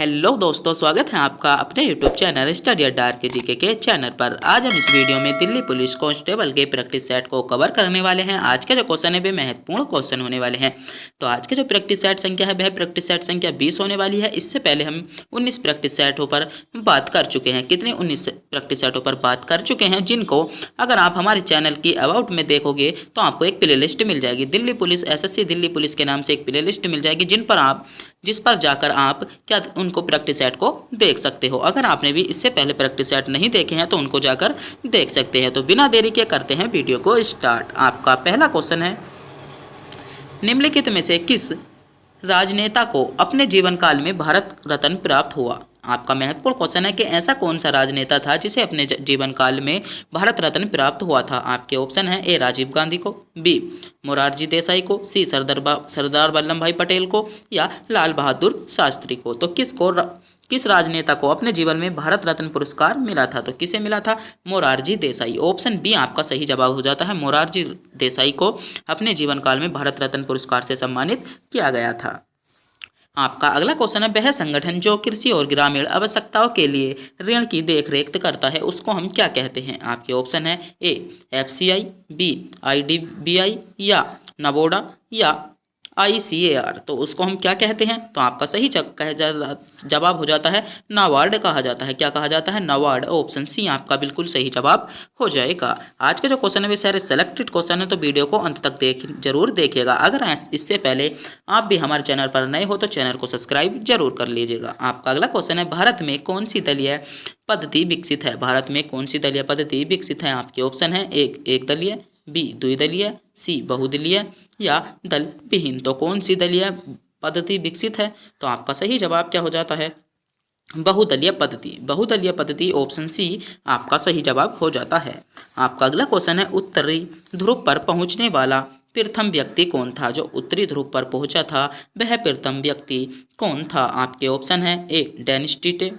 Hello दोस्तों, स्वागत है आपका अपने यूट्यूब चैनल स्टडी अड्डा के जीके के चैनल पर। आज हम इस वीडियो में दिल्ली पुलिस कांस्टेबल के प्रैक्टिस सेट को कवर करने वाले हैं। आज के जो क्वेश्चन है वे महत्वपूर्ण क्वेश्चन होने वाले हैं। तो आज के जो प्रैक्टिस सेट संख्या है वह प्रैक्टिस सेट संख्या 20 होने वाली है। इससे पहले हम 19 प्रैक्टिस सेटों पर बात कर चुके हैं। कितने 19 प्रैक्टिस सेटों पर बात कर चुके हैं, जिनको अगर आप हमारे चैनल की अबाउट में देखोगे तो आपको एक प्ले लिस्ट मिल जाएगी। Delhi police SSC Delhi police के नाम से एक प्ले लिस्ट मिल जाएगी, जिस पर जाकर आप क्या उनको प्रैक्टिस सेट को देख सकते हो। अगर आपने भी इससे पहले प्रैक्टिस सेट नहीं देखे हैं तो उनको जाकर देख सकते हैं। तो बिना देरी के करते हैं वीडियो को स्टार्ट। आपका पहला क्वेश्चन है, निम्नलिखित में से किस राजनेता को अपने जीवन काल में भारत रत्न प्राप्त हुआ। आपका महत्वपूर्ण क्वेश्चन है कि ऐसा कौन सा राजनेता था जिसे अपने जीवन काल में भारत रत्न प्राप्त हुआ था। आपके ऑप्शन है ए राजीव गांधी को, बी मोरारजी देसाई को, सी सरदार वल्लभ भाई पटेल को, या लाल बहादुर शास्त्री को। तो किस राजनेता को अपने जीवन में भारत रत्न पुरस्कार मिला था? तो किसे मिला था? मोरारजी देसाई। ऑप्शन बी आपका सही जवाब हो जाता है। मोरारजी देसाई को अपने जीवन काल में भारत रत्न पुरस्कार से सम्मानित किया गया था। आपका अगला क्वेश्चन है, वह संगठन जो कृषि और ग्रामीण आवश्यकताओं के लिए ऋण की देखरेख करता है उसको हम क्या कहते हैं? आपके ऑप्शन है ए एफसीआई, बी आईडीबीआई, या नबोडा, या आईसीएआर। तो उसको हम क्या कहते हैं? तो आपका सही जवाब हो जाता है नाबार्ड कहा जाता है। क्या कहा जाता है? नाबार्ड। ऑप्शन सी आपका बिल्कुल सही जवाब हो जाएगा। आज का जो क्वेश्चन है वे सारे सेलेक्टेड क्वेश्चन है, तो वीडियो को अंत तक जरूर देखिएगा। अगर इससे पहले आप भी हमारे चैनल पर नए हो तो चैनल को सब्सक्राइब जरूर कर लीजिएगा। आपका अगला क्वेश्चन है, भारत में कौन सी दलीय पद्धति विकसित है? भारत में कौन सी दलीय पद्धति विकसित है? आपके ऑप्शन है एक दलीय, बी द्विदलीय, सी बहुदलीय, या दल विहीन। तो कौन सी दलीय पद्धति विकसित है? तो आपका सही जवाब क्या हो जाता है? बहुदलीय पद्धति। बहुदलीय पद्धति ऑप्शन सी आपका सही जवाब हो जाता है। आपका अगला क्वेश्चन है, उत्तरी ध्रुव पर पहुंचने वाला प्रथम व्यक्ति कौन था? जो उत्तरी ध्रुव पर पहुंचा था वह प्रथम व्यक्ति कौन था? आपके ऑप्शन है A Dennis Tito,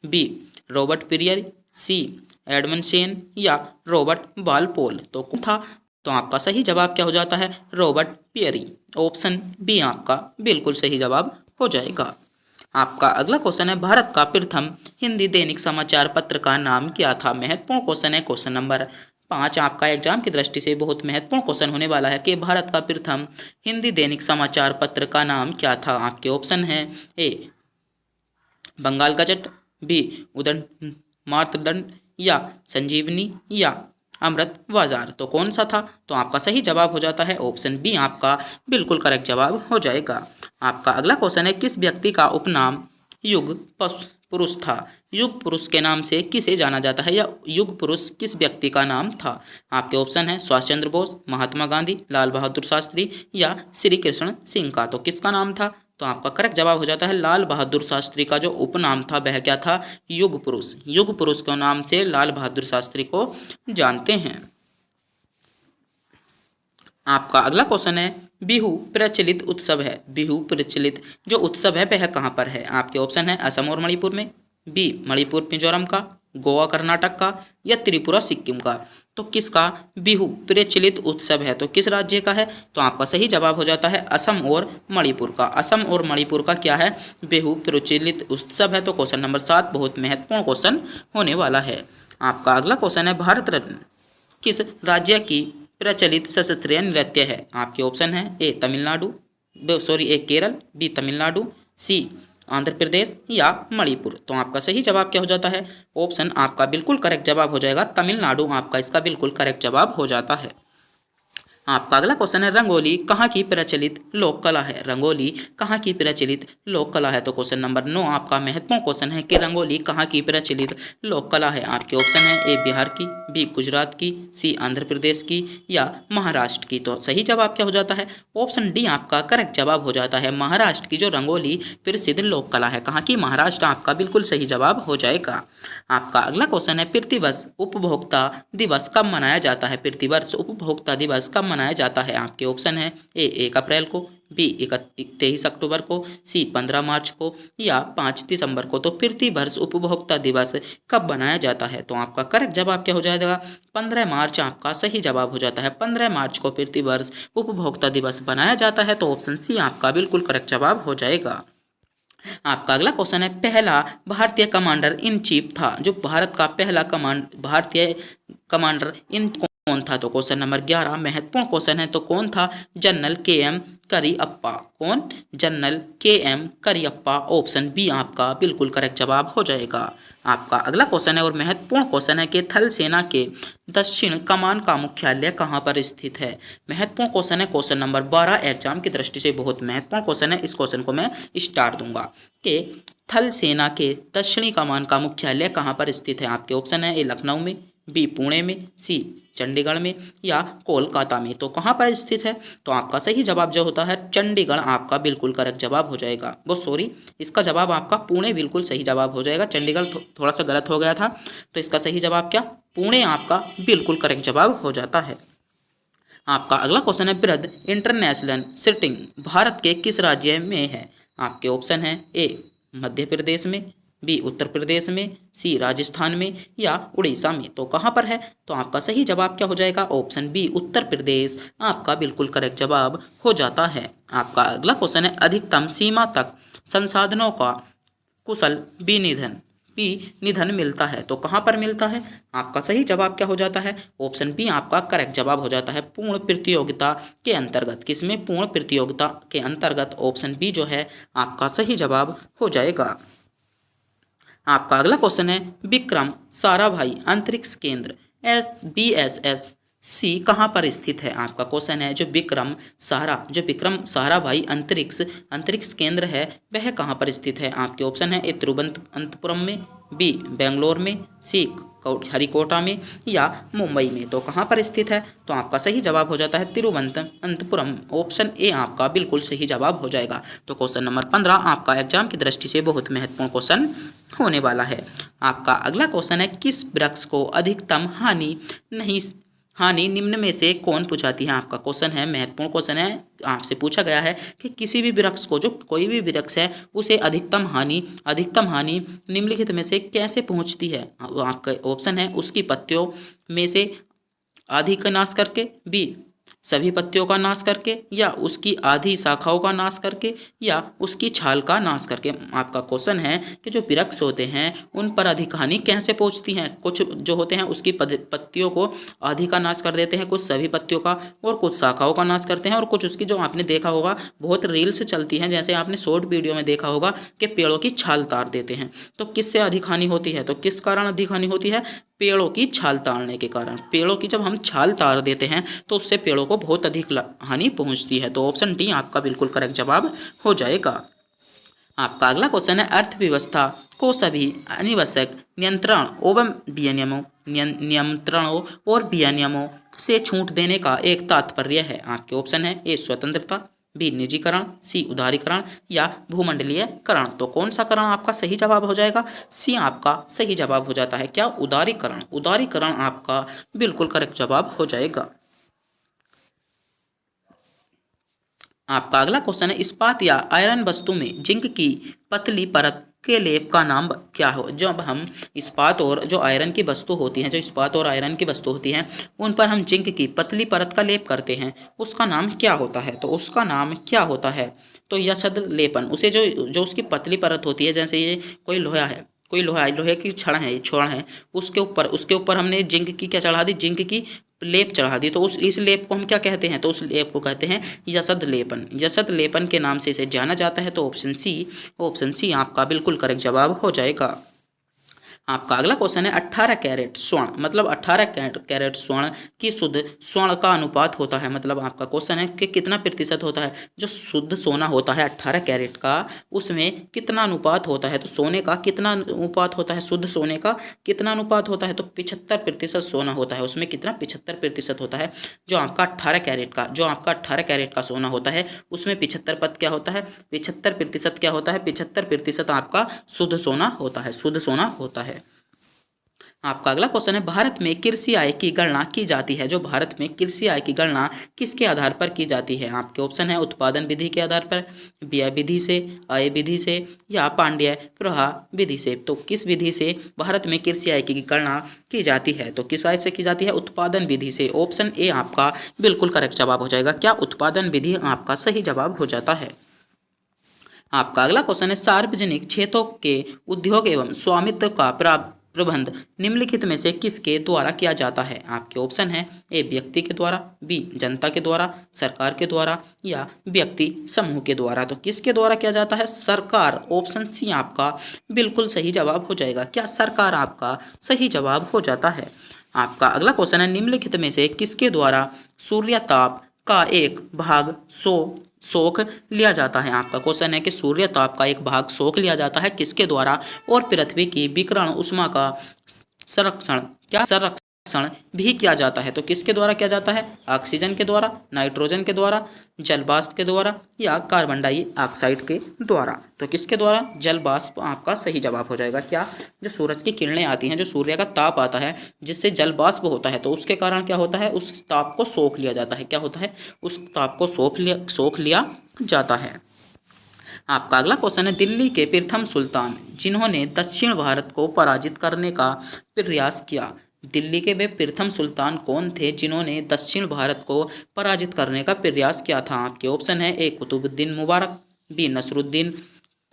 B Robert Peary, C Edmund Sen, या रॉबर्ट वालपोल। तो कौन था? तो आपका सही जवाब क्या हो जाता है? Robert Peary. ऑप्शन बी आपका बिल्कुल सही जवाब हो जाएगा। आपका अगला क्वेश्चन है, भारत का प्रथम हिंदी दैनिक समाचार पत्र का नाम क्या था? महत्वपूर्ण क्वेश्चन है। क्वेश्चन नंबर 5 आपका एग्जाम की दृष्टि से बहुत महत्वपूर्ण क्वेश्चन होने वाला है कि भारत का प्रथम हिंदी दैनिक समाचार पत्र का नाम क्या था? आपके ऑप्शन है ए बंगाल गजट, बी उदय मार्तंड, या संजीवनी, या अमृत बाजार। तो कौन सा था? तो आपका सही जवाब हो जाता है ऑप्शन बी आपका बिल्कुल करेक्ट जवाब हो जाएगा। आपका अगला क्वेश्चन है, किस व्यक्ति का उपनाम युग पुरुष था? युग पुरुष के नाम से किसे जाना जाता है, या युग पुरुष किस व्यक्ति का नाम था? आपके ऑप्शन है सुभाष चंद्र बोस, महात्मा गांधी, लाल बहादुर शास्त्री, या श्री कृष्ण सिंह का। तो किसका नाम था? तो आपका करेक्ट जवाब हो जाता है लाल बहादुर शास्त्री का जो उपनाम था वह क्या था? युग पुरुष। युग पुरुष के नाम से लाल बहादुर शास्त्री को जानते हैं। आपका अगला क्वेश्चन है, बिहू प्रचलित उत्सव है। बिहू प्रचलित जो उत्सव है वह कहाँ पर है? आपके ऑप्शन है असम और मणिपुर में, बी मणिपुर मिजोरम का, गोवा कर्नाटक का, या त्रिपुरा सिक्किम का। तो किसका बिहू प्रचलित उत्सव है? तो किस राज्य का है? तो आपका सही जवाब हो जाता है असम और मणिपुर का। असम और मणिपुर का क्या है? बिहू प्रचलित उत्सव है। तो क्वेश्चन नंबर 7 बहुत महत्वपूर्ण क्वेश्चन होने वाला है। आपका अगला क्वेश्चन है, भारत रत्न किस राज्य की प्रचलित शास्त्रीय नृत्य है? आपके ऑप्शन है ए केरल, बी तमिलनाडु, सी आंध्र प्रदेश, या मणिपुर। तो आपका सही जवाब क्या हो जाता है? ऑप्शन आपका बिल्कुल करेक्ट जवाब हो जाएगा तमिलनाडु। आपका इसका बिल्कुल करेक्ट जवाब हो जाता है। आपका अगला क्वेश्चन है, रंगोली कहाँ की प्रचलित लोक कला है? रंगोली कहाँ की प्रचलित लोक कला है? तो क्वेश्चन नंबर 9 आपका महत्वपूर्ण क्वेश्चन है कि रंगोली कहाँ की प्रचलित लोक कला है? आपके ऑप्शन है ए बिहार की, बी गुजरात की, सी आंध्र प्रदेश की, या महाराष्ट्र की। तो सही जवाब क्या हो जाता है? ऑप्शन डी आपका करेक्ट जवाब हो जाता है। महाराष्ट्र की जो रंगोली प्रसिद्ध लोक कला है कहाँ की? महाराष्ट्र। आपका बिल्कुल सही जवाब हो जाएगा। आपका अगला क्वेश्चन है, प्रतिवर्ष उपभोक्ता दिवस कब मनाया जाता है? प्रतिवर्ष उपभोक्ता दिवस कब मनाया जाता है? आपके ऑप्शन है ए 1 अप्रैल को, बी 23 अक्टूबर को, सी 15 मार्च को, या 5 दिसंबर को। तो प्रतिवर्ष उपभोक्ता दिवस कब मनाया जाता है? तो आपका करेक्ट जवाब क्या हो जाएगा? 15 मार्च आपका सही जवाब हो जाता है। 15 मार्च को प्रतिवर्ष उपभोक्ता दिवस मनाया जाता है। तो ऑप्शन सी आपका बिल्कुल करेक्ट जवाब हो जाएगा। आपका अगला क्वेश्चन है, पहला भारतीय कमांडर इन चीफ था, जो भारत का पहला भारतीय कमांडर इन कौन था? तो क्वेश्चन नंबर 11 महत्वपूर्ण क्वेश्चन है। तो कौन था? General K M. करियप्पा। कौन? General K M. Cariappa. Option B आपका बिल्कुल करेक्ट जवाब हो जाएगा। आपका अगला क्वेश्चन है और महत्वपूर्ण क्वेश्चन है कि थल सेना के दक्षिण कमान का मुख्यालय कहाँ पर स्थित है? महत्वपूर्ण क्वेश्चन है, क्वेश्चन नंबर 12 एग्जाम की दृष्टि से बहुत महत्वपूर्ण क्वेश्चन है। इस क्वेश्चन को मैं स्टार दूंगा कि थल सेना के दक्षिणी कमान का मुख्यालय कहाँ पर स्थित है? आपके ऑप्शन है, ए लखनऊ में, बी पुणे में, सी चंडीगढ़ में, या कोलकाता में। तो कहाँ पर स्थित है? तो आपका सही जवाब जो होता है चंडीगढ़ आपका बिल्कुल करेक्ट जवाब हो जाएगा। वो सॉरी, इसका जवाब आपका पुणे बिल्कुल सही जवाब हो जाएगा। चंडीगढ़ थोड़ा सा गलत हो गया था, तो इसका सही जवाब क्या? पुणे आपका बिल्कुल करेक्ट जवाब हो जाता है। आपका अगला क्वेश्चन है, बृहद इंटरनेशनल सिटिंग भारत के किस राज्य में है? आपके ऑप्शन है, ए मध्य प्रदेश में, बी उत्तर प्रदेश में, सी राजस्थान में, या उड़ीसा में। तो कहाँ पर है? तो आपका सही जवाब क्या हो जाएगा? ऑप्शन बी उत्तर प्रदेश आपका बिल्कुल करेक्ट जवाब हो जाता है। आपका अगला क्वेश्चन है, अधिकतम सीमा तक संसाधनों का कुशल निधन मिलता है, तो कहाँ पर मिलता है? आपका सही जवाब क्या हो जाता है? ऑप्शन बी आपका करेक्ट जवाब हो जाता है पूर्ण प्रतियोगिता के अंतर्गत। किसमें? पूर्ण प्रतियोगिता के अंतर्गत। ऑप्शन बी जो है आपका सही जवाब हो जाएगा। आपका अगला क्वेश्चन है, विक्रम साराभाई अंतरिक्ष केंद्र SBSS-C कहाँ पर स्थित है? आपका क्वेश्चन है, जो विक्रम साराभाई अंतरिक्ष केंद्र है वह कहाँ पर स्थित है? आपके ऑप्शन है, ए तिरुवनंतपुरम में, बी बेंगलोर में, सी हरिकोटा में, या मुंबई में। तो कहाँ पर स्थित है? तो आपका सही जवाब हो जाता है तिरुवनंतपुरम। ऑप्शन ए आपका बिल्कुल सही जवाब हो जाएगा। तो क्वेश्चन नंबर 15 आपका एग्जाम की दृष्टि से बहुत महत्वपूर्ण क्वेश्चन होने वाला है। आपका अगला क्वेश्चन है, किस वृक्ष को अधिकतम हानि निम्न में से कौन पहुंचाती है? आपका क्वेश्चन है, महत्वपूर्ण क्वेश्चन है। आपसे पूछा गया है कि किसी भी वृक्ष को, जो कोई भी वृक्ष है, उसे अधिकतम हानि निम्नलिखित में से कैसे पहुंचती है? आपका ऑप्शन है, उसकी पत्तियों में से आधी का नाश करके, बी सभी पत्तियों का नाश करके, या उसकी आधी शाखाओं का नाश करके, या उसकी छाल का नाश करके। आपका क्वेश्चन है कि जो वृक्ष होते हैं उन पर अधिक हानि कैसे पहुंचती हैं? कुछ जो होते हैं उसकी पत्तियों को आधी का नाश कर देते हैं, कुछ सभी पत्तियों का, और कुछ शाखाओं का नाश करते हैं, और कुछ उसकी, जो आपने देखा होगा बहुत रील्स चलती हैं, जैसे आपने शॉर्ट वीडियो में देखा होगा कि पेड़ों की छाल तार देते हैं। तो किससे अधिक हानि होती है? तो किस कारण अधिक हानि होती है? पेड़ों की छाल तारने के कारण। पेड़ों की जब हम छाल तार देते हैं तो उससे पेड़ों को बहुत अधिक हानि पहुंचती है। तो ऑप्शन डी आपका बिल्कुल करेक्ट जवाब हो जाएगा। आपका अगला क्वेश्चन है, अर्थव्यवस्था को सभी अनावश्यक नियंत्रणों और विनियमों से छूट देने का एक तात्पर्य है। आपके ऑप्शन है, ए स्वतंत्रता, बी निजीकरण, सी उदारीकरण, या भूमंडलीयकरण। तो कौन सा करण आपका सही जवाब हो जाएगा? सी आपका सही जवाब हो जाता है क्या? उदारीकरण। उदारीकरण आपका बिल्कुल करेक्ट जवाब हो जाएगा। आपका अगला क्वेश्चन है, इस्पात या आयरन वस्तु में जिंक की पतली परत के लेप का नाम क्या हो? जब हम इस्पात और जो आयरन की वस्तु होती हैं, जो इस्पात और आयरन की वस्तु होती हैं, उन पर हम जिंक की पतली परत का लेप करते हैं, उसका नाम क्या होता है? तो उसका नाम क्या होता है? तो यशद लेपन। उसे जो उसकी पतली परत होती है, जैसे ये कोई लोहे की छड़ है, उसके ऊपर हमने जिंक की क्या चढ़ा दी? जिंक की लेप चढ़ा दी। तो इस लेप को हम क्या कहते हैं? तो उस लेप को कहते हैं यशद लेपन। यशद लेपन के नाम से इसे जाना जाता है। तो ऑप्शन सी आपका बिल्कुल करेक्ट जवाब हो जाएगा। आपका अगला क्वेश्चन है, 18 कैरेट स्वर्ण, मतलब 18 कैरेट स्वर्ण की शुद्ध स्वर्ण का अनुपात होता है, मतलब आपका क्वेश्चन है कि कितना प्रतिशत होता है जो शुद्ध सोना होता है 18 कैरेट का, उसमें कितना अनुपात होता है? तो सोने का कितना अनुपात होता है? शुद्ध सोने का कितना अनुपात होता है? तो 75% सोना होता है, उसमें कितना? 75% होता है। जो आपका 18 कैरेट का सोना होता है उसमें 75% क्या होता है? 75% क्या होता है? 75% आपका शुद्ध सोना होता है, शुद्ध सोना होता है। आपका अगला क्वेश्चन है, भारत में कृषि आय की गणना की जाती है, जो भारत में कृषि आय की गणना किसके आधार पर की जाती है? आपके ऑप्शन है, उत्पादन विधि के आधार पर, व्यय विधि से, आय विधि से, या पांड्य प्रवाह विधि से। तो किस विधि से भारत में कृषि आय की गणना की जाती है? तो किस आय से की जाती है? उत्पादन विधि से। ऑप्शन ए आपका बिल्कुल करेक्ट जवाब हो जाएगा। क्या? उत्पादन विधि आपका सही जवाब हो जाता है। आपका अगला क्वेश्चन है सार्वजनिक क्षेत्रों के उद्योग एवं स्वामित्व का प्रबंध निम्नलिखित में से किसके द्वारा किया जाता है। आपके ऑप्शन है ए व्यक्ति के द्वारा, बी जनता के द्वारा, सरकार के द्वारा या व्यक्ति समूह के द्वारा। तो किसके द्वारा किया जाता है? सरकार। ऑप्शन सी आपका बिल्कुल सही जवाब हो जाएगा। क्या सरकार आपका सही जवाब हो जाता है। आपका अगला क्वेश्चन है निम्नलिखित में से किसके द्वारा सूर्यताप का एक भाग सोख लिया जाता है। आपका क्वेश्चन है कि सूर्यताप का एक भाग सोख लिया जाता है किसके द्वारा, और पृथ्वी की विकिरण ऊष्मा का संरक्षण भी किया जाता है। तो किसके द्वारा किया जाता है? ऑक्सीजन के द्वारा, नाइट्रोजन के द्वारा, जल वाष्प के द्वारा या कार्बन डाइऑक्साइड के द्वारा। तो किसके द्वारा? जल वाष्प आपका सही जवाब हो जाएगा। क्या? जो सूरज की किरणें आती हैं, जो सूर्य का ताप आता है जिससे जल वाष्प होता है, तो उसके कारण क्या होता है? उस ताप को सोख लिया जाता है। क्या होता है? उस ताप को सोख लिया जाता है। आपका अगला क्वेश्चन है दिल्ली के प्रथम सुल्तान जिन्होंने दक्षिण भारत को पराजित करने का प्रयास किया। दिल्ली के वे प्रथम सुल्तान कौन थे जिन्होंने दक्षिण भारत को पराजित करने का प्रयास किया था। आपके ऑप्शन है ए कुतुबुद्दीन मुबारक, बी नसरुद्दीन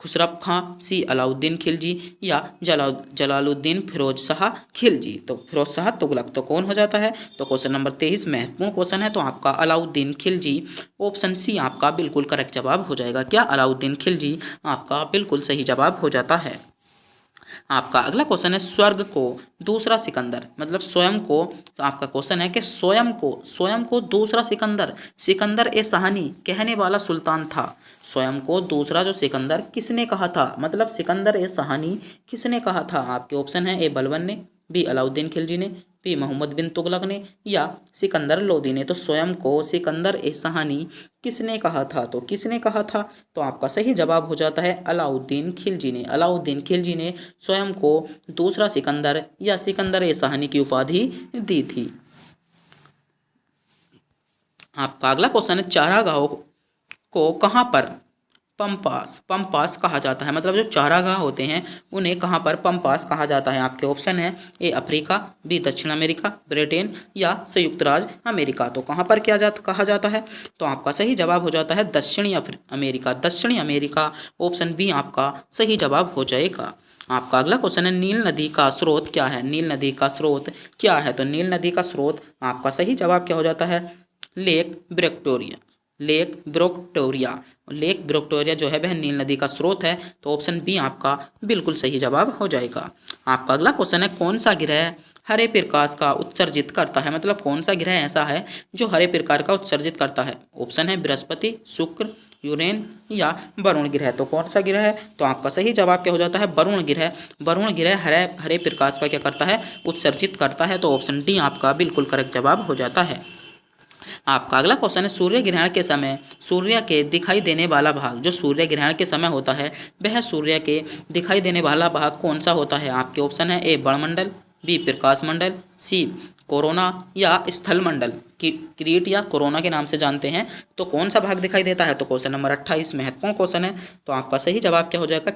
खुसरब खां, सी अलाउद्दीन खिलजी या जलालुद्दीन फिरोज शाह खिलजी। तो फिरोज शाह तुगलक। तो कौन हो जाता है? तो क्वेश्चन नंबर 23 महत्वपूर्ण क्वेश्चन है, तो आपका अलाउद्दीन खिलजी। ऑप्शन सी आपका बिल्कुल करेक्ट जवाब हो जाएगा। क्या? अलाउद्दीन खिलजी आपका बिल्कुल सही जवाब हो जाता है। आपका अगला क्वेश्चन है स्वर्ग को दूसरा सिकंदर, मतलब स्वयं को। तो आपका क्वेश्चन है कि स्वयं को दूसरा सिकंदर ए सहानी कहने वाला सुल्तान था। स्वयं को दूसरा जो सिकंदर किसने कहा था, मतलब सिकंदर ए सहानी किसने कहा था। आपके ऑप्शन है ए बलबन ने, बी अलाउद्दीन खिलजी ने, बी मोहम्मद बिन तुगलक ने या सिकंदर लोदी ने। तो स्वयं को सिकंदर ए सहानी किसने कहा था? तो किसने कहा था? तो आपका सही जवाब हो जाता है अलाउद्दीन खिलजी ने। अलाउद्दीन खिलजी ने स्वयं को दूसरा सिकंदर या सिकंदर ए सहानी की उपाधि दी थी। आपका अगला क्वेश्चन है चारागाह को कहाँ पर पंपास कहा जाता है, मतलब जो चारागाह होते हैं उन्हें कहाँ पर पंपास कहा जाता है। आपके ऑप्शन है ए अफ्रीका, बी दक्षिण अमेरिका, ब्रिटेन या संयुक्त राज्य अमेरिका। तो कहाँ पर कहा जाता है? तो आपका सही जवाब हो जाता है दक्षिणी अमेरिका। ऑप्शन बी आपका सही जवाब हो जाएगा। आपका अगला क्वेश्चन है नील नदी का स्रोत क्या है। नील नदी का स्रोत क्या है? तो नील नदी का स्रोत आपका सही जवाब क्या हो जाता है? लेक ब्रोक्टोरिया जो है वह नील नदी का स्रोत है। तो ऑप्शन बी आपका बिल्कुल सही जवाब हो जाएगा। आपका अगला क्वेश्चन है कौन सा ग्रह हरे प्रकाश का उत्सर्जित करता है, मतलब कौन सा ग्रह ऐसा है जो हरे प्रकाश का उत्सर्जित करता है। ऑप्शन है बृहस्पति, शुक्र, यूरेन या वरुण ग्रह। तो कौन सा ग्रह है? तो आपका सही जवाब क्या हो जाता है? वरुण ग्रह हरे प्रकाश का क्या करता है? उत्सर्जित करता है। तो ऑप्शन डी आपका बिल्कुल करेक्ट जवाब हो जाता है। आपका अगला क्वेश्चन है सूर्य ग्रहण के समय सूर्य के दिखाई देने वाला भाग, जो सूर्य ग्रहण के समय होता है वह सूर्य के दिखाई देने वाला भाग कौन सा होता है। आपके ऑप्शन है ए बड़मंडल, बी प्रकाश मंडल, सी कोरोना या स्थल मंडल। किरीट या कोरोना के नाम से जानते हैं। तो कौन सा भाग दिखाई देता है? तो क्वेश्चन नंबर 28 महत्वपूर्ण क्वेश्चन है, तो आपका सही जवाब क्या हो जाएगा?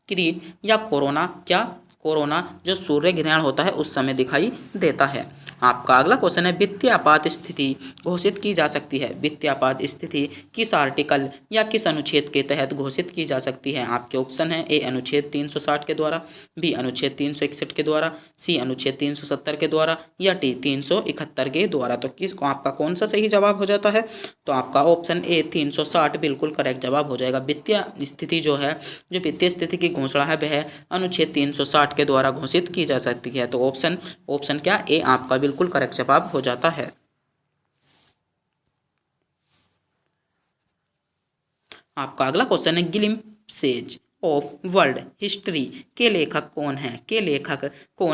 किरीट या कोरोना। क्या? कोरोना जो सूर्य ग्रहण होता है उस समय दिखाई देता है। आपका अगला क्वेश्चन है वित्तीय आपात स्थिति घोषित की जा सकती है। वित्तीय आपात स्थिति किस आर्टिकल या किस अनुच्छेद के तहत घोषित की जा सकती है। आपके ऑप्शन है ए अनुच्छेद 360 के द्वारा, बी अनुच्छेद 361 के द्वारा, सी अनुच्छेद 370 के द्वारा या डी 371 के द्वारा। तो किसको आपका कौन सा सही जवाब हो जाता है? तो आपका ऑप्शन ए 360 बिल्कुल करेक्ट जवाब हो जाएगा। वित्तीय स्थिति जो वित्तीय स्थिति की घोषणा है वह अनुच्छेद 360 के द्वारा घोषित की जा सकती है। तो ऑप्शन क्या? ए आपका बिल्कुल करेक्ट जवाब हो जाता है। आपका अगला क्वेश्चन है ग्लिम्पसेज ऑफ वर्ल्ड हिस्ट्री के लेखक कौन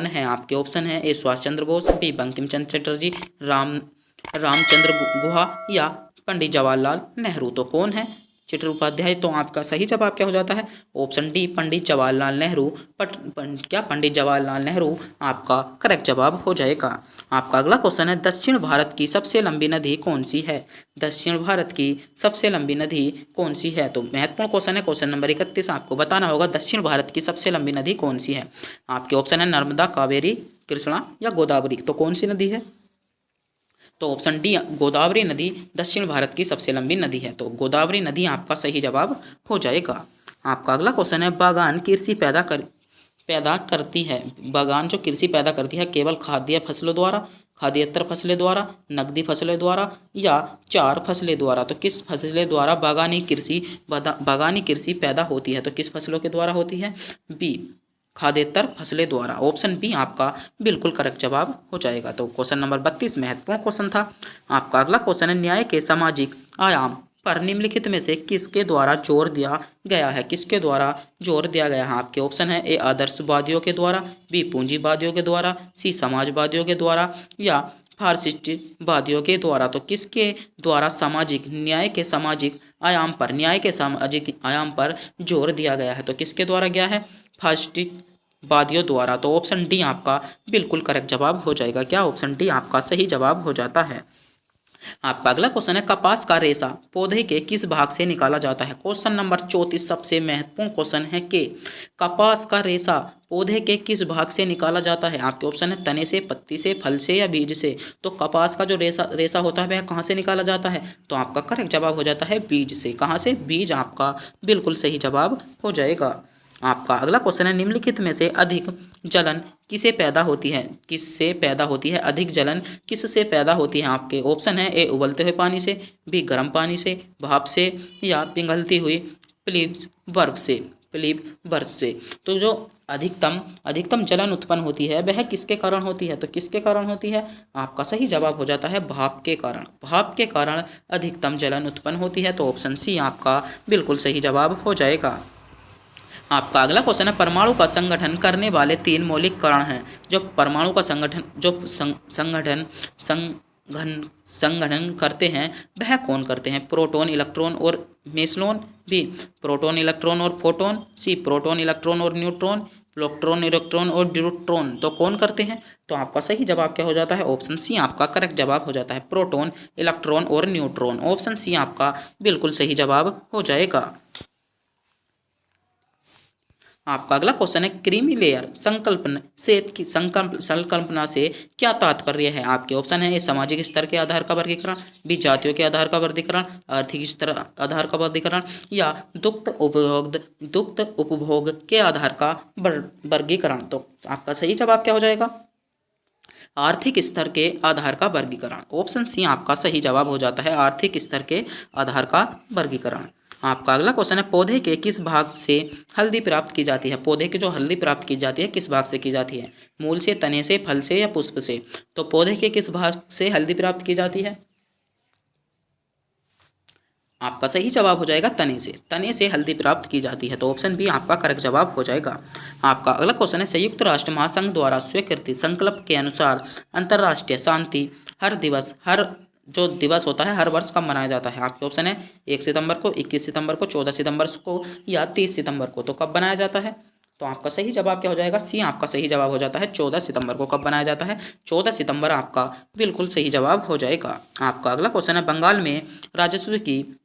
है? आपके ऑप्शन है ए सुभाष चंद्र बोस, बी बंकिम चंद्र चटर्जी, रामचंद्र गुहा या पंडित जवाहरलाल नेहरू। तो कौन है? चट्टोपाध्याय। तो आपका सही जवाब क्या हो जाता है? Option D Pandit Jawaharlal Nehru. पंडित जवाहरलाल नेहरू आपका करेक्ट जवाब हो जाएगा। आपका अगला क्वेश्चन है दक्षिण भारत की सबसे लंबी नदी कौन सी है? दक्षिण भारत की सबसे लंबी नदी कौन सी है? तो महत्वपूर्ण क्वेश्चन है। क्वेश्चन नंबर 31 आपको बताना होगा दक्षिण भारत की सबसे लंबी नदी कौन सी है। आपके ऑप्शन है नर्मदा, कावेरी, कृष्णा या गोदावरी। तो कौन सी नदी है? तो ऑप्शन डी गोदावरी नदी दक्षिण भारत की सबसे लंबी नदी है, तो गोदावरी नदी आपका सही जवाब हो जाएगा। आपका अगला क्वेश्चन है, बागान कृषि पैदा करती है, बागान जो कृषि पैदा करती है केवल खाद्य फसलों द्वारा, खाद्येतर फसलें द्वारा, नकदी फसलें द्वारा या चार फसलें द्वारा। तो किस फसलें द्वारा बागानी कृषि पैदा होती है, तो किस फसलों के द्वारा होती है? बी खाद्येतर फसलें द्वारा। ऑप्शन बी आपका बिल्कुल करेक्ट जवाब हो जाएगा। तो क्वेश्चन नंबर 32 महत्वपूर्ण क्वेश्चन था। आपका अगला क्वेश्चन है, न्याय के सामाजिक आयाम पर निम्नलिखित में से किसके द्वारा जोर दिया गया है? किसके द्वारा जोर दिया गया है? आपके ऑप्शन है, ए आदर्शवादियों के द्वारा, बी पूंजीवादियों के द्वारा, सी समाजवादियों के द्वारा या फारसिस्टवादियों के द्वारा। तो किसके द्वारा न्याय के सामाजिक आयाम पर जोर दिया गया है? तो किसके द्वारा गया है? फारसिस्टवादियों द्वारा। तो ऑप्शन डी आपका बिल्कुल करेक्ट जवाब हो जाएगा। क्या ऑप्शन डी आपका सही जवाब हो जाता है। आपका अगला क्वेश्चन है, कपास का रेशा पौधे के किस भाग से निकाला जाता है? क्वेश्चन नंबर 34 सबसे महत्वपूर्ण क्वेश्चन है कि कपास का रेशा पौधे के किस भाग से निकाला जाता है? आपके ऑप्शन है, तने से, पत्ती से, फल से या बीज से। तो कपास का जो रेशा होता है वह कहाँ से निकाला जाता है? तो आपका करेक्ट जवाब हो जाता है बीज से। कहाँ से? बीज आपका बिल्कुल सही जवाब हो जाएगा। आपका अगला क्वेश्चन है, निम्नलिखित में से अधिक जलन किसे पैदा होती है? किससे पैदा होती है? अधिक जलन किससे पैदा होती है? आपके ऑप्शन है, ए उबलते हुए पानी से, बी गर्म पानी से, भाप से या पिघलती हुई प्लीब बर्फ से। तो जो अधिकतम जलन उत्पन्न होती है वह किसके कारण होती है? तो किसके कारण होती है? आपका सही जवाब हो जाता है भाप के कारण। भाप के कारण अधिकतम जलन उत्पन्न होती है। तो ऑप्शन सी आपका बिल्कुल सही जवाब हो जाएगा। आपका अगला क्वेश्चन है, परमाणु का संगठन करने वाले 3 मौलिक कण हैं। जो परमाणु का संगठन करते हैं वह कौन करते हैं? प्रोटॉन, इलेक्ट्रॉन और मेसोन, बी प्रोटॉन, इलेक्ट्रॉन और फोटोन, सी प्रोटॉन, इलेक्ट्रॉन और न्यूट्रॉन, इलेक्ट्रॉन और ड्यूट्रॉन। तो कौन करते हैं? तो आपका सही जवाब क्या हो जाता है? ऑप्शन सी आपका करेक्ट जवाब हो जाता है, प्रोटॉन, इलेक्ट्रॉन और न्यूट्रॉन। ऑप्शन सी आपका बिल्कुल सही जवाब हो जाएगा। आपका अगला क्वेश्चन है, क्रीमी लेयर संकल्पना से क्या तात्पर्य है? आपके ऑप्शन है, सामाजिक स्तर के आधार का वर्गीकरण, बी जातियों के आधार का वर्गीकरण, आर्थिक स्तर आधार का वर्गीकरण या दुग्ध उपभोग के आधार का वर्गीकरण। तो आपका सही जवाब क्या हो जाएगा? आर्थिक स्तर के आधार का वर्गीकरण। ऑप्शन सी आपका सही जवाब हो जाता है, आर्थिक स्तर के आधार का वर्गीकरण। आपका अगला क्वेश्चन है, पौधे के किस भाग से हल्दी प्राप्त की जाती है? पौधे की जो हल्दी प्राप्त की जाती है किस भाग से की जाती है? मूल से, तने से, फल से या पुष्प से। तो पौधे के किस भाग से हल्दी प्राप्त की जाती है? आपका सही जवाब हो जाएगा तने से हल्दी प्राप्त की जाती है। तो ऑप्शन बी आपका करेक्ट जवाब हो जाएगा। आपका अगला क्वेश्चन है, संयुक्त राष्ट्र महासंघ द्वारा स्वीकृत संकल्प के अनुसार अंतर्राष्ट्रीय शांति हर जो दिवस होता है हर वर्ष कब मनाया जाता है? आपके ऑप्शन है, 1 सितंबर को, 21 सितंबर को, 14 सितंबर को या 30 सितंबर को। तो कब बनाया जाता है? तो आपका सही जवाब क्या हो जाएगा? सी आपका सही जवाब हो जाता है 14 सितंबर को। कब बनाया जाता है? 14 सितंबर आपका बिल्कुल सही जवाब हो जाएगा। आपका अगला क्वेश्चन है, बंगाल में राजस्व की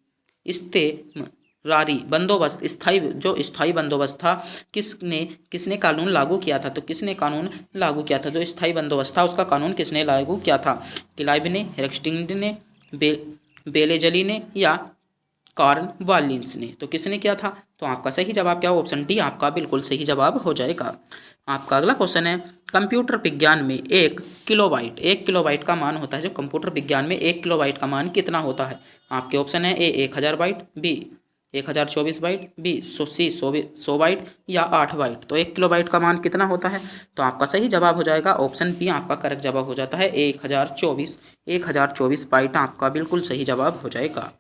स्थायी बंदोबस्त था, किसने कानून लागू किया था? तो किसने कानून लागू किया था? जो स्थायी बंदोबस्त था उसका कानून किसने लागू किया था? क्लाइव ने, हेस्टिंग्स ने, बेलेजली ने या कॉर्नवालिस ने। तो किसने किया था? तो आपका सही जवाब क्या हो? ऑप्शन डी आपका बिल्कुल सही जवाब हो जाएगा। आपका अगला क्वेश्चन है, कंप्यूटर विज्ञान में 1 किलोबाइट का मान होता है। जो कंप्यूटर विज्ञान में 1 किलोबाइट का मान कितना होता है? आपके ऑप्शन है, A 1000 byte, B 1024 byte, B C 100 byte या 8 बाइट। तो 1 किलोबाइट का मान कितना होता है? तो आपका सही जवाब हो जाएगा ऑप्शन बी आपका करेक्ट जवाब हो जाता है 1024 बाइट आपका बिल्कुल सही जवाब हो जाएगा।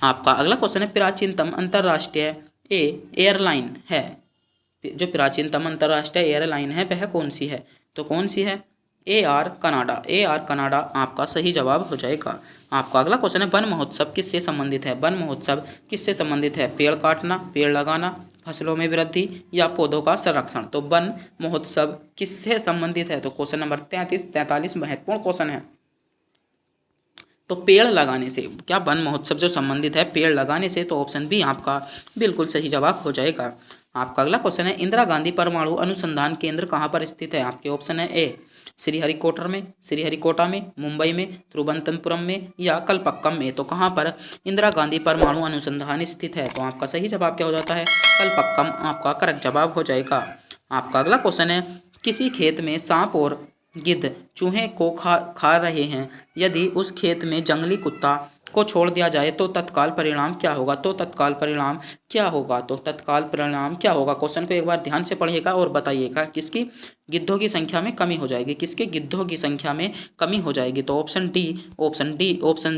आपका अगला क्वेश्चन है, प्राचीनतम अंतर्राष्ट्रीय एयरलाइन है। जो प्राचीनतम अंतर्राष्ट्रीय एयरलाइन है वह कौन सी है? तो कौन सी है? एयर कनाडा आपका सही जवाब हो जाएगा। आपका अगला क्वेश्चन है, वन महोत्सव किससे संबंधित है? वन महोत्सव किससे संबंधित है? पेड़ काटना, पेड़ लगाना, फसलों में वृद्धि या पौधों का संरक्षण। तो वन महोत्सव किससे संबंधित है? तो क्वेश्चन नंबर 43 महत्वपूर्ण क्वेश्चन है। तो पेड़ लगाने से, क्या वन महोत्सव जो संबंधित है पेड़ लगाने से, तो ऑप्शन बी आपका बिल्कुल सही जवाब हो जाएगा। आपका अगला क्वेश्चन है, इंदिरा गांधी परमाणु अनुसंधान केंद्र कहाँ पर स्थित है? आपके ऑप्शन है ए श्रीहरिकोटा में, मुंबई में, तिरुवनंतपुरम में या कलपक्कम में। तो कहाँ पर इंदिरा गांधी परमाणु अनुसंधान स्थित है? तो आपका सही जवाब क्या हो जाता है? कलपक्कम आपका करेक्ट जवाब हो जाएगा। आपका अगला क्वेश्चन है, किसी खेत में सांप और गिद्ध चूहे को खा रहे हैं, यदि उस खेत में जंगली कुत्ता को छोड़ दिया जाए तो तत्काल परिणाम क्या होगा? तो तत्काल परिणाम क्या होगा? तो तत्काल परिणाम क्या होगा? क्वेश्चन को एक बार ध्यान से पढ़िएगा और बताइएगा। किसकी गिद्धों की संख्या में कमी हो जाएगी? किसके गिद्धों की संख्या में कमी हो जाएगी? तो ऑप्शन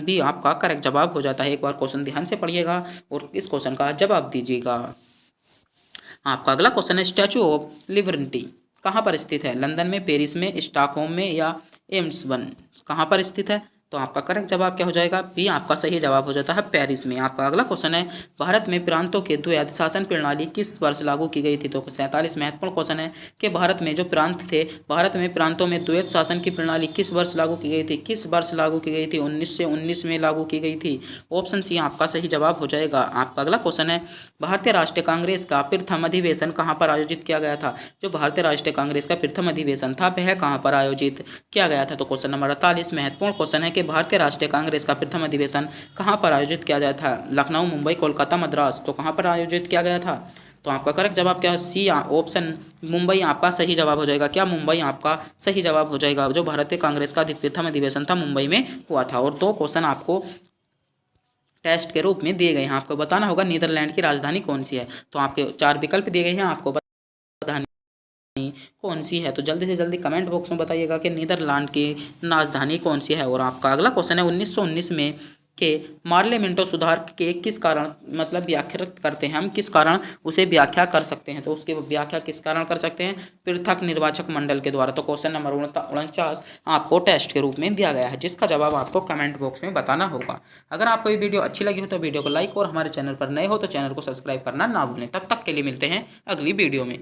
बी आपका करेक्ट जवाब हो जाता है। एक बार क्वेश्चन ध्यान से पढ़िएगा और इस क्वेश्चन का जवाब दीजिएगा। आपका अगला क्वेश्चन है, स्टैचू ऑफ लिबर्टी कहाँ पर स्थित है? लंदन में, पेरिस में, स्टॉकहोम में या एम्स्टर्डम कहाँ पर स्थित है? तो आपका करेक्ट जवाब क्या हो जाएगा? बी आपका सही जवाब हो जाता है पेरिस में। आपका अगला क्वेश्चन है, भारत में प्रांतों के द्वैध शासन प्रणाली किस वर्ष लागू की गई थी? तो 47 महत्वपूर्ण क्वेश्चन है कि भारत में जो प्रांत थे, भारत में प्रांतों में द्वैध शासन की प्रणाली किस वर्ष लागू की गई थी? किस वर्ष लागू की गई थी? 1919 में लागू की गई थी। ऑप्शन सी आपका सही जवाब हो जाएगा। आपका अगला क्वेश्चन है, भारतीय राष्ट्रीय कांग्रेस का प्रथम अधिवेशन कहाँ पर आयोजित किया गया था? जो भारतीय राष्ट्रीय कांग्रेस का प्रथम अधिवेशन था वह कहाँ पर आयोजित किया गया था? तो क्वेश्चन नंबर 48 महत्वपूर्ण क्वेश्चन है कि भारतीय राष्ट्रीय कांग्रेस का प्रथम अधिवेशन कहाँ पर आयोजित किया गया था? लखनऊ, मुंबई, कोलकाता, मद्रास। तो कहाँ पर आयोजित किया गया था? तो आपका करेक्ट जवाब क्या है? सी ऑप्शन मुंबई आपका सही जवाब हो जाएगा। क्या मुंबई आपका सही जवाब हो जाएगा? जो भारतीय कांग्रेस का प्रथम अधिवेशन था मुंबई में हुआ था। और 2 क्वेश्चन आपको टेस्ट के रूप में दिए गए हैं। आपको बताना होगा नीदरलैंड की राजधानी कौन सी है। तो आपके 4 विकल्प दिए गए हैं, आपको राजधानी कौन सी है। तो जल्दी से जल्दी कमेंट बॉक्स में बताइएगा कि नीदरलैंड की राजधानी कौन सी है। और आपका अगला क्वेश्चन है, 1919 में के मार्लियामेंटो सुधार के किस कारण मतलब व्याख्या करते हैं हम, किस कारण उसे व्याख्या कर सकते हैं? तो उसकी व्याख्या किस कारण कर सकते हैं? पृथक निर्वाचक मंडल के द्वारा। तो क्वेश्चन नंबर 49 आपको टेस्ट के रूप में दिया गया है, जिसका जवाब आपको कमेंट बॉक्स में बताना होगा। अगर आपको ये वीडियो अच्छी लगी हो तो वीडियो को लाइक और हमारे चैनल पर नए हो तो चैनल को सब्सक्राइब करना ना भूलें। तब तक के लिए मिलते हैं अगली वीडियो में।